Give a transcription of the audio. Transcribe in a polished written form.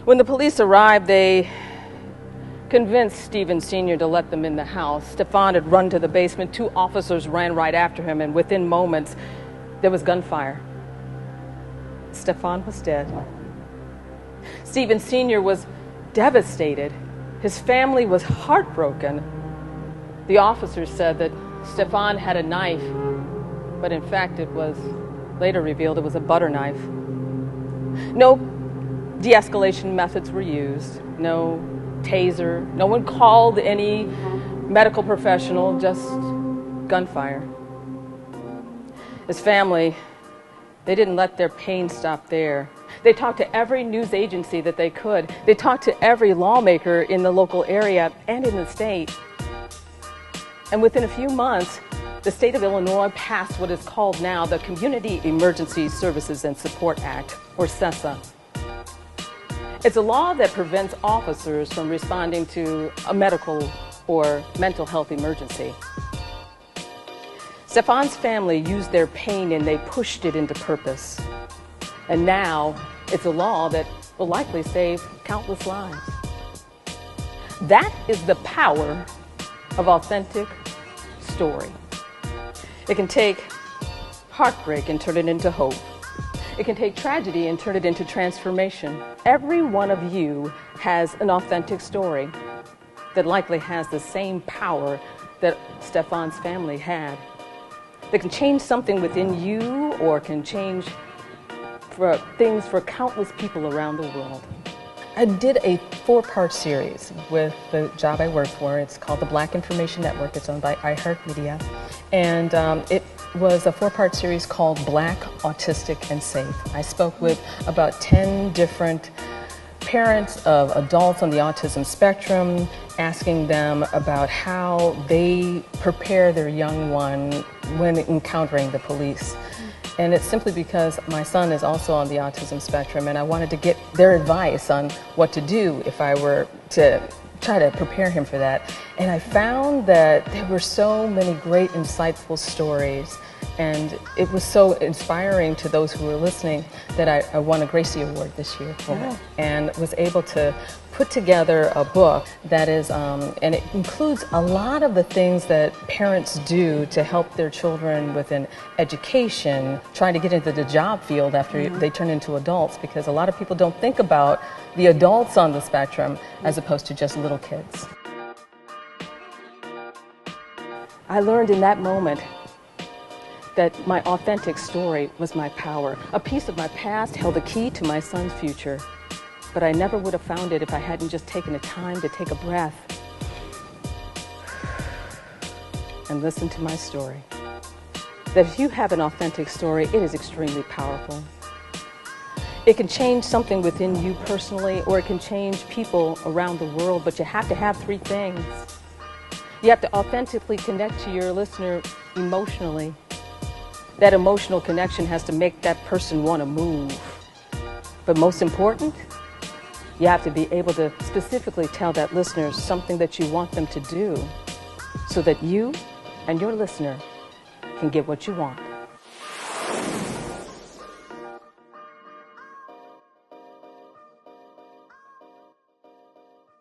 When the police arrived, they convinced Stephen Sr. to let them in the house. Stefan had run to the basement. 2 officers ran right after him, and within moments, there was gunfire. Stefan was dead. Stephen Sr. was devastated. His family was heartbroken. The officers said that Stefan had a knife, but in fact it was later revealed it was a butter knife. No de-escalation methods were used, no taser, no one called any medical professional, just gunfire. His family, they didn't let their pain stop there. They talked to every news agency that they could. They talked to every lawmaker in the local area and in the state. And within a few months, the state of Illinois passed what is called now the Community Emergency Services and Support Act, or CESA. It's a law that prevents officers from responding to a medical or mental health emergency. Stefan's family used their pain and they pushed it into purpose. And now it's a law that will likely save countless lives. That is the power of authentic story. It can take heartbreak and turn it into hope. It can take tragedy and turn it into transformation. Every one of you has an authentic story that likely has the same power that Stefan's family had. That can change something within you or can change things for countless people around the world. I did a 4-part series with the job I work for. It's called the Black Information Network. It's owned by iHeartMedia. And it was a 4-part series called Black, Autistic, and Safe. I spoke with about 10 different parents of adults on the autism spectrum, asking them about how they prepare their young one when encountering the police. And it's simply because my son is also on the autism spectrum, and I wanted to get their advice on what to do if I were to try to prepare him for that. And I found that there were so many great, insightful stories, and it was so inspiring to those who were listening that I won a Gracie Award this year for it, and was able to put together a book that is, and it includes a lot of the things that parents do to help their children with an education, trying to get into the job field after they turn into adults, because a lot of people don't think about the adults on the spectrum as opposed to just little kids. I learned in that moment that my authentic story was my power. A piece of my past held the key to my son's future. But I never would have found it if I hadn't just taken the time to take a breath and listen to my story. That if you have an authentic story, it is extremely powerful. It can change something within you personally, or it can change people around the world, but you have to have 3 things. You have to authentically connect to your listener emotionally. That emotional connection has to make that person want to move. But most important, you have to be able to specifically tell that listener something that you want them to do so that you and your listener can get what you want.